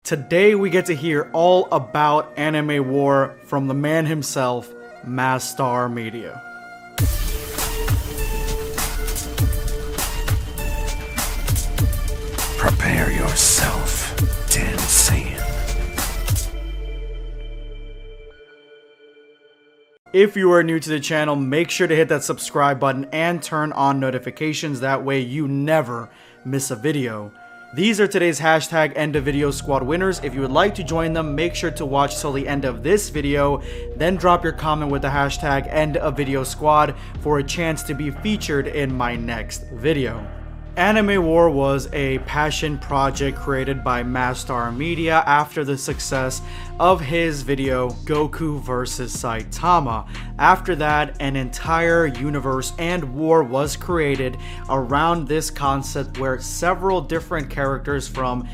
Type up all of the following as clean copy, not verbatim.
Today we get to hear all about AnimeWar from the man himself, MaSTAR Media. Prepare yourself, dancing. If you are new to the channel, make sure to hit that subscribe button and turn on notifications, that way you never miss a video. These are today's hashtag end of video squad winners. If you would like to join them, make sure to watch till the end of this video, then drop your comment with the hashtag end of video squad for a chance to be featured in my next video. AnimeWar was a passion project created by MaSTAR Media after the success of his video Goku vs Saitama. After that, an entire universe and war was created around this concept where several different characters from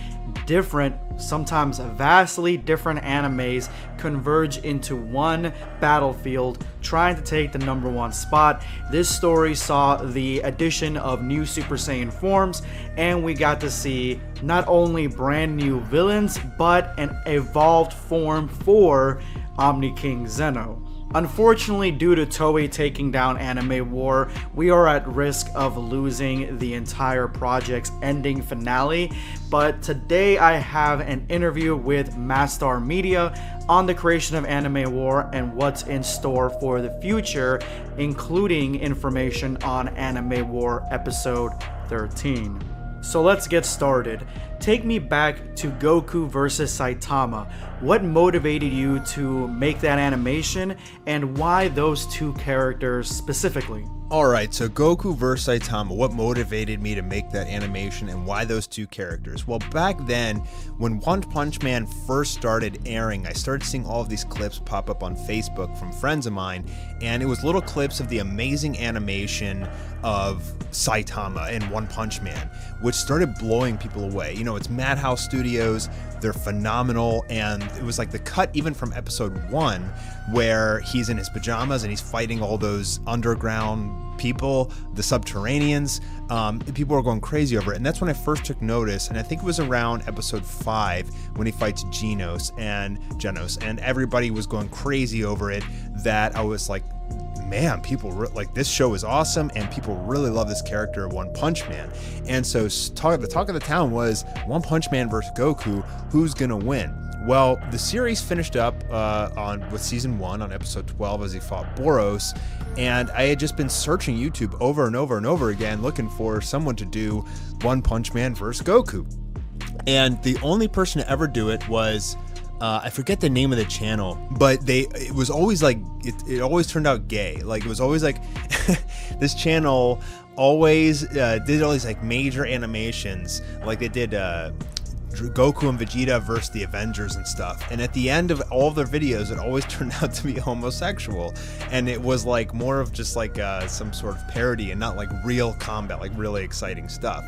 different, sometimes vastly different animes converge into one battlefield trying to take the #1 spot. This story saw the addition of new Super Saiyan forms, and we got to see not only brand new villains but an evolved form for Omni King Zeno. Unfortunately, due to Toei taking down AnimeWar, we are at risk of losing the entire project's ending finale, but today I have an interview with MaSTAR Media on the creation of AnimeWar and what's in store for the future, including information on AnimeWar episode 13. So let's get started. Take me back to Goku vs Saitama. What motivated you to make that animation, and why those two characters specifically? Alright, so Goku vs Saitama, what motivated me to make that animation and why those two characters? Well, back then, when One Punch Man first started airing, I started seeing all of these clips pop up on Facebook from friends of mine, and it was little clips of the amazing animation of Saitama in One Punch Man, which started blowing people away. You know, it's Madhouse Studios, they're phenomenal, and it was like the cut even from episode 1 where he's in his pajamas and he's fighting all those underground people, the subterraneans. People were going crazy over it, and that's when I first took notice. And I think it was around episode 5 when he fights Genos, and everybody was going crazy over it, that I was like, man, people like, this show is awesome and people really love this character of One Punch Man. And so the talk of the town was One Punch Man versus Goku, who's gonna win? Well, the series finished up with season 1 on episode 12 as he fought Beerus, and I had just been searching YouTube over and over and over again looking for someone to do One Punch Man versus Goku. And the only person to ever do it was I forget the name of the channel, but it was always like, it always turned out gay. Like, it was always like this channel always did all these like major animations, like they did Goku and Vegeta versus the Avengers and stuff, and at the end of all of their videos it always turned out to be homosexual, and it was like more of just like some sort of parody and not like real combat, like really exciting stuff.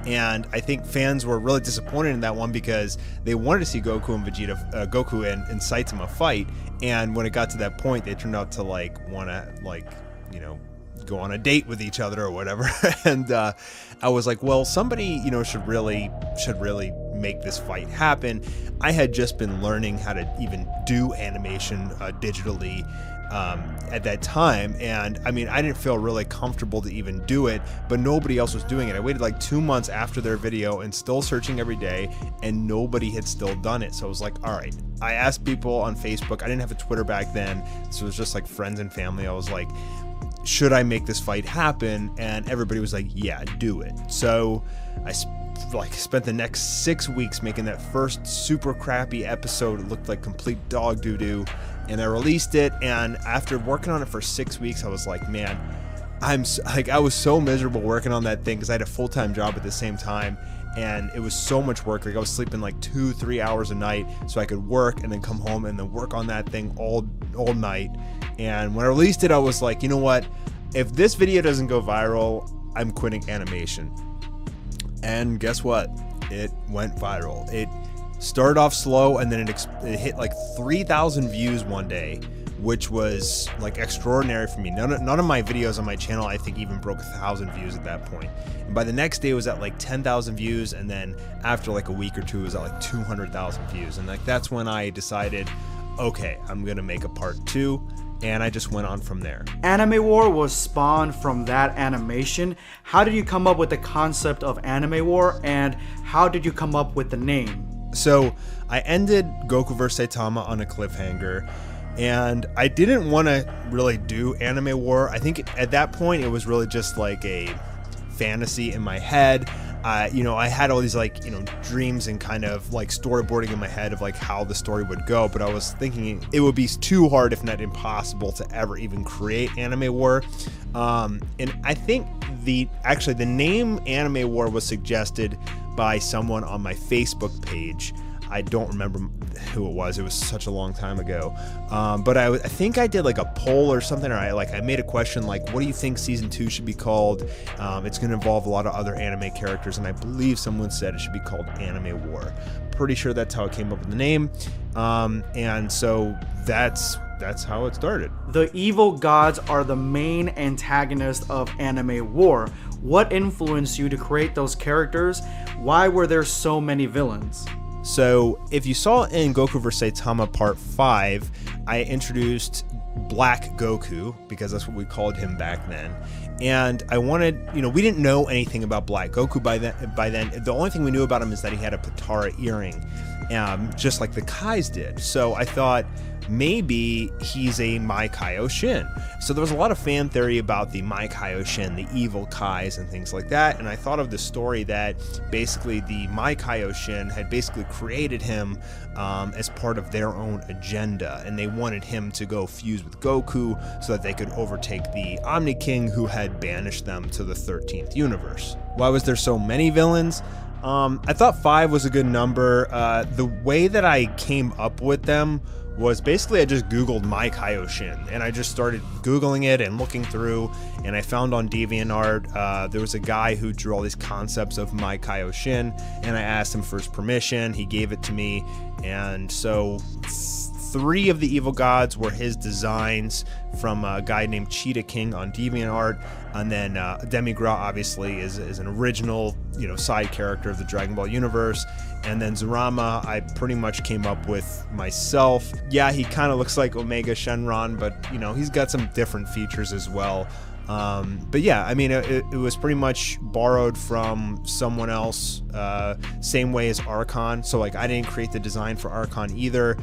And I think fans were really disappointed in that one because they wanted to see Goku and Saitama fight, and when it got to that point they turned out to like want to, like, you know, go on a date with each other or whatever. And I was like, well, somebody, you know, should really make this fight happen. I had just been learning how to even do animation digitally at that time, and I mean, I didn't feel really comfortable to even do it, but nobody else was doing it. I waited like 2 months after their video and still searching every day, and nobody had still done it. So I was like, all right. I asked people on Facebook. I didn't have a Twitter back then, so it was just like friends and family. I was like, should I make this fight happen? And everybody was like, yeah, do it. So I spent the next 6 weeks making that first super crappy episode. It looked like complete dog doo-doo, and I released it. And after working on it for 6 weeks, I was like, man, I was so miserable working on that thing because I had a full-time job at the same time, and it was so much work. Like, I was sleeping like 2-3 hours a night so I could work and then come home and then work on that thing all night. And when I released it, I was like, you know what, if this video doesn't go viral, I'm quitting animation. And guess what? It went viral. It started off slow, and then it hit like 3,000 views one day, which was like extraordinary for me. None of my videos on my channel, I think, even broke 1,000 views at that point. And by the next day, it was at like 10,000 views, and then after like a week or two, it was at like 200,000 views. And like that's when I decided, okay, I'm gonna make a part 2. And I just went on from there. AnimeWar was spawned from that animation. How did you come up with the concept of AnimeWar, and how did you come up with the name? So I ended Goku vs Saitama on a cliffhanger, and I didn't want to really do AnimeWar. I think at that point it was really just like a fantasy in my head. I had all these like, dreams and kind of like storyboarding in my head of like how the story would go, but I was thinking it would be too hard, if not impossible, to ever even create AnimeWar. And I think the name AnimeWar was suggested by someone on my Facebook page. I don't remember who it was. It was such a long time ago. But I think I did like a poll or something, or I made a question like, what do you think season 2 should be called? It's going to involve a lot of other anime characters, and I believe someone said it should be called AnimeWar. Pretty sure that's how it came up with the name. And so that's how it started. The evil gods are the main antagonist of AnimeWar. What influenced you to create those characters? Why were there so many villains? So if you saw in Goku vs Saitama Part 5, I introduced Black Goku, because that's what we called him back then. And I wanted, we didn't know anything about Black Goku by then. The only thing we knew about him is that he had a Potara earring, just like the Kais did. So I thought maybe he's a Mai Kaioshin. So there was a lot of fan theory about the Mai Kaioshin, the evil Kais and things like that. And I thought of the story that basically the Mai Kaioshin had basically created him as part of their own agenda. And they wanted him to go fuse with Goku so that they could overtake the Omni King, who had banished them to the 13th universe. Why was there so many villains? I thought 5 was a good number. The way that I came up with them was basically I just Googled Mai Kaioshin, and I just started Googling it and looking through, and I found on DeviantArt there was a guy who drew all these concepts of Mai Kaioshin, and I asked him for his permission. He gave it to me, and so 3 of the evil gods were his designs from a guy named Cheetah King on DeviantArt, and then Demigra obviously is an original, side character of the Dragon Ball universe, and then Zurama I pretty much came up with myself. Yeah, he kind of looks like Omega Shenron, but he's got some different features as well. But yeah, I mean, it was pretty much borrowed from someone else, same way as Archon. So like I didn't create the design for Archon either.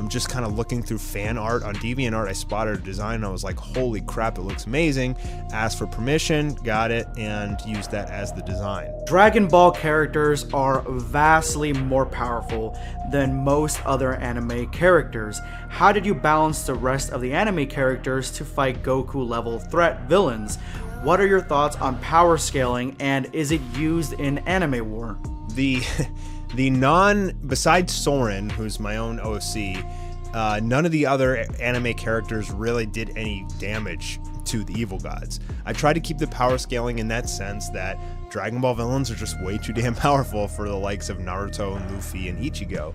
Just kind of looking through fan art on DeviantArt, I spotted a design and I was like, holy crap, it looks amazing. Asked for permission, got it, and used that as the design. Dragon Ball characters are vastly more powerful than most other anime characters. How did you balance the rest of the anime characters to fight Goku level threat villains? What are your thoughts on power scaling, and is it used in AnimeWar? Besides Soren, who's my own OC, none of the other anime characters really did any damage to the evil gods. I tried to keep the power scaling in that sense that Dragon Ball villains are just way too damn powerful for the likes of Naruto and Luffy and Ichigo.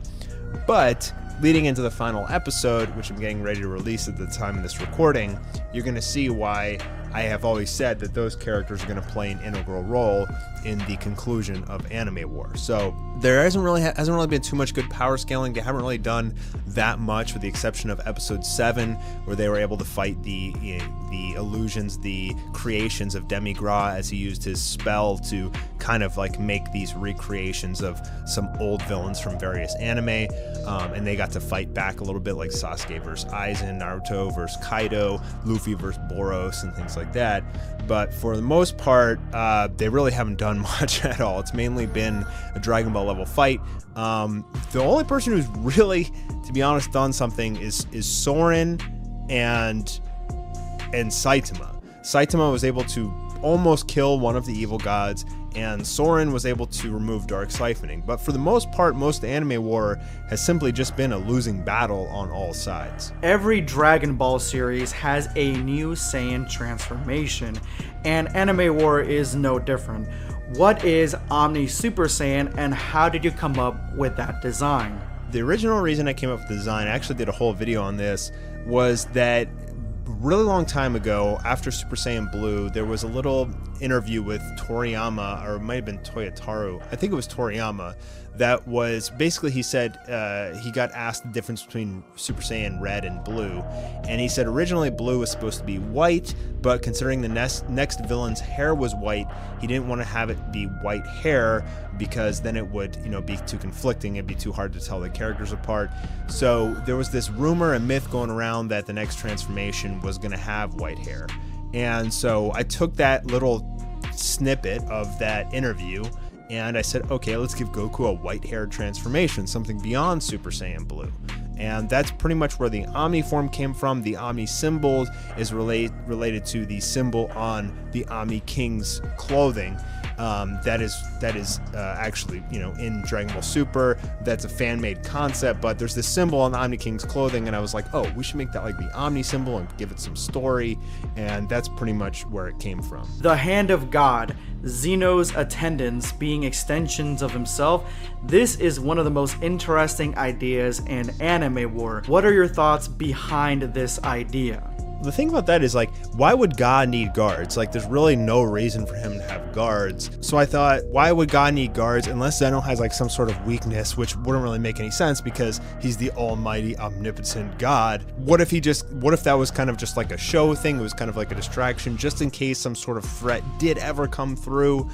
But leading into the final episode, which I'm getting ready to release at the time of this recording, you're going to see why I have always said that those characters are going to play an integral role in the conclusion of AnimeWar. So there hasn't really been too much good power scaling. They haven't really done that much, with the exception of episode 7, where they were able to fight the illusions, the creations of Demigra, as he used his spell to kind of like make these recreations of some old villains from various anime, and they got to fight back a little bit, like Sasuke versus Aizen, Naruto versus Kaido, Luffy versus Boros, and things like that. But for the most part, they really haven't done much at all. It's mainly been a Dragon Ball level fight. The only person who's really, to be honest, done something is Soren and Saitama. Saitama was able to almost kill one of the evil gods, and Soren was able to remove dark siphoning. But for the most part, most AnimeWar has simply just been a losing battle on all sides. Every Dragon Ball series has a new Saiyan transformation, and AnimeWar is no different. What is Omni Super Saiyan, and how did you come up with that design? The original reason I came up with the design, I actually did a whole video on this, was that really long time ago, after Super Saiyan Blue, there was a little interview with Toriyama, or it might have been Toyotaru, I think it was Toriyama, that was basically, he said he got asked the difference between Super Saiyan Red and Blue, and he said originally Blue was supposed to be white, but considering the next villain's hair was white, he didn't want to have it be white hair because then it would, you know, be too conflicting. It'd be too hard to tell the characters apart. So there was this rumor and myth going around that the next transformation was going to have white hair. And so I took that little snippet of that interview and I said, okay, let's give Goku a white-haired transformation, something beyond Super Saiyan Blue. And that's pretty much where the Omni form came from. The Omni symbol is related to the symbol on the Omni King's clothing. That is actually, you know, in Dragon Ball Super. That's a fan-made concept, but there's this symbol on the Omni King's clothing, and I was like, oh, we should make that like the Omni symbol and give it some story, and that's pretty much where it came from. The Hand of God, Xeno's attendants being extensions of himself. This is one of the most interesting ideas in AnimeWar. What are your thoughts behind this idea? The thing about that is, like, why would God need guards? Like, there's really no reason for him to have guards. So I thought, why would God need guards unless Zeno has like some sort of weakness, which wouldn't really make any sense because he's the almighty, omnipotent God. What if that was kind of just like a show thing? It was kind of like a distraction just in case some sort of threat did ever come through.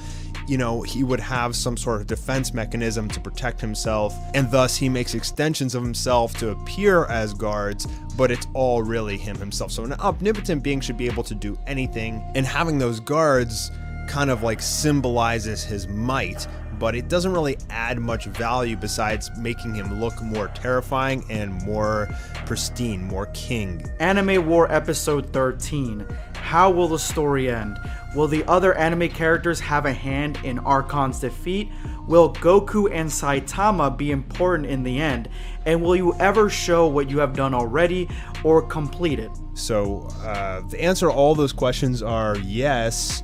You know, he would have some sort of defense mechanism to protect himself, and thus he makes extensions of himself to appear as guards, but it's all really him himself. So an omnipotent being should be able to do anything, and having those guards kind of like symbolizes his might, but it doesn't really add much value besides making him look more terrifying and more pristine, more king. AnimeWar Episode 13. How will the story end? Will the other anime characters have a hand in Archon's defeat? Will Goku and Saitama be important in the end? And will you ever show what you have done already or complete it? So the answer to all those questions are yes.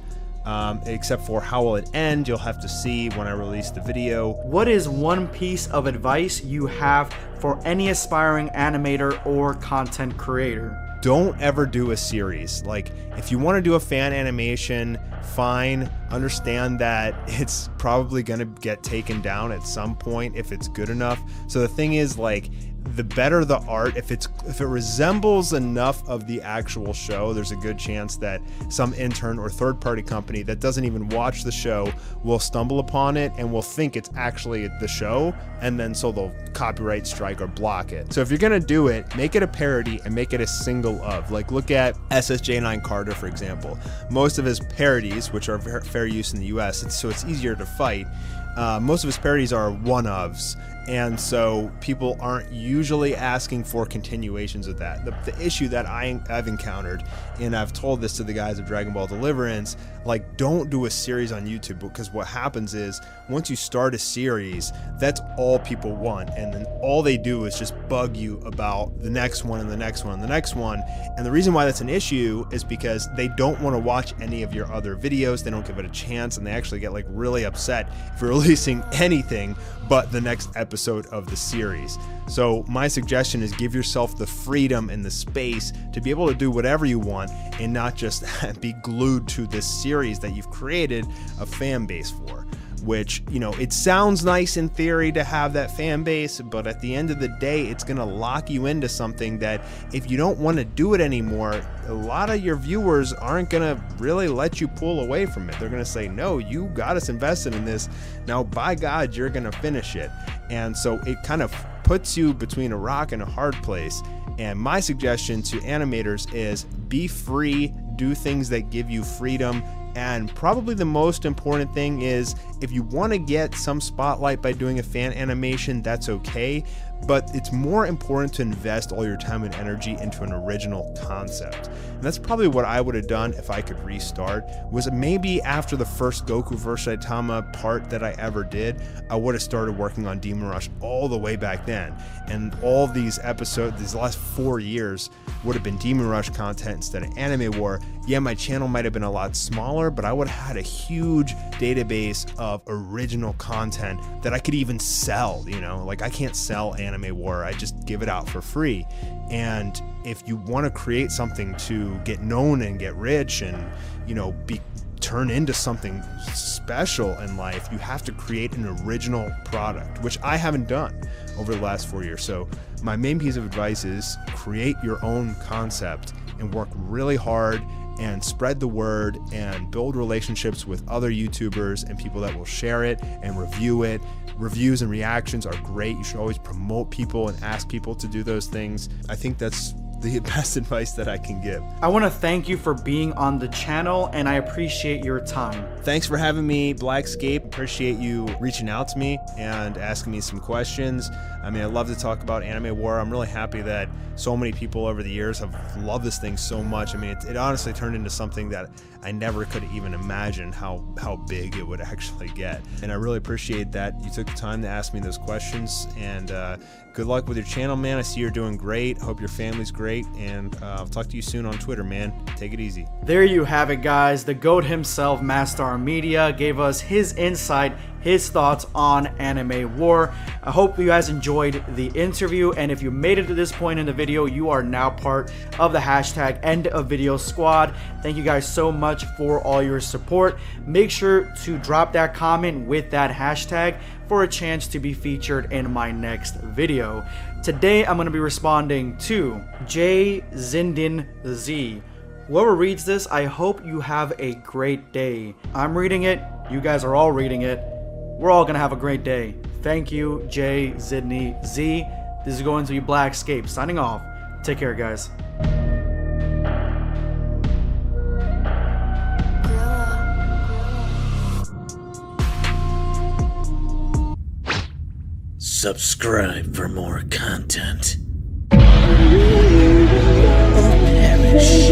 Except for how will it end, you'll have to see when I release the video. What is one piece of advice you have for any aspiring animator or content creator? Don't ever do a series. Like, if you want to do a fan animation, fine. Understand that it's probably going to get taken down at some point if it's good enough. So the thing is, like, the better the art, if it resembles enough of the actual show, there's a good chance that some intern or third-party company that doesn't even watch the show will stumble upon it and will think it's actually the show, and then so they'll copyright strike or block it. So if you're gonna do it, make it a parody and make it a single of. Like, look at SSJ9 Carter, for example. Most of his parodies, which are fair use in the US, so it's easier to fight, most of his parodies are one-ofs. And so people aren't usually asking for continuations of that. The issue that I've encountered, and I've told this to the guys of Dragon Ball Deliverance, like, don't do a series on YouTube, because what happens is once you start a series, that's all people want. And then all they do is just bug you about the next one and the next one and the next one. And the reason why that's an issue is because they don't want to watch any of your other videos. They don't give it a chance, and they actually get like really upset if you're releasing anything but the next episode of the series. So my suggestion is give yourself the freedom and the space to be able to do whatever you want and not just be glued to this series that you've created a fan base for. Which, you know, it sounds nice in theory to have that fan base, but at the end of the day, it's going to lock you into something that if you don't want to do it anymore, a lot of your viewers aren't going to really let you pull away from it. They're going to say, no, you got us invested in this. Now, by God, you're going to finish it. And so it kind of puts you between a rock and a hard place. And my suggestion to animators is be free, do things that give you freedom. And probably the most important thing is, if you want to get some spotlight by doing a fan animation, that's okay. But it's more important to invest all your time and energy into an original concept. And that's probably what I would have done if I could restart, was maybe after the first Goku vs Saitama part that I ever did, I would have started working on Demon Rush all the way back then. And all these episodes, these last 4 years, would have been Demon Rush content instead of AnimeWar. Yeah, my channel might have been a lot smaller, but I would have had a huge database of original content that I could even sell, you know? Like, I can't sell AnimeWar. I just give it out for free. And if you want to create something to get known and get rich and, you know, turn into something special in life, you have to create an original product, which I haven't done over the last 4 years. So my main piece of advice is create your own concept and work really hard and spread the word and build relationships with other YouTubers and people that will share it and review it. Reviews and reactions are great. You should always promote people and ask people to do those things. I think that's the best advice that I can give. I want to thank you for being on the channel, and I appreciate your time. Thanks for having me, BlackScape. Appreciate you reaching out to me and asking me some questions. I mean, I love to talk about AnimeWar. I'm really happy that so many people over the years have loved this thing so much. I mean, it honestly turned into something that I never could even imagine how big it would actually get. And I really appreciate that you took the time to ask me those questions. And good luck with your channel, man. I see you're doing great. Hope your family's great. And I'll talk to you soon on Twitter, man. Take it easy. There you have it, guys. The GOAT himself, MaSTAR Media, gave us his insight, his thoughts on AnimeWar. I hope you guys enjoyed the interview, and if you made it to this point in the video, you are now part of the hashtag End of Video Squad. Thank you guys so much for all your support. Make sure to drop that comment with that hashtag for a chance to be featured in my next video. Today, I'm going to be responding to J Zindin Z. Whoever reads this, I hope you have a great day. I'm reading it. You guys are all reading it. We're all gonna have a great day. Thank you, J Zidney Z. This is going to be BlackScape signing off. Take care, guys. Subscribe for more content. Or perish.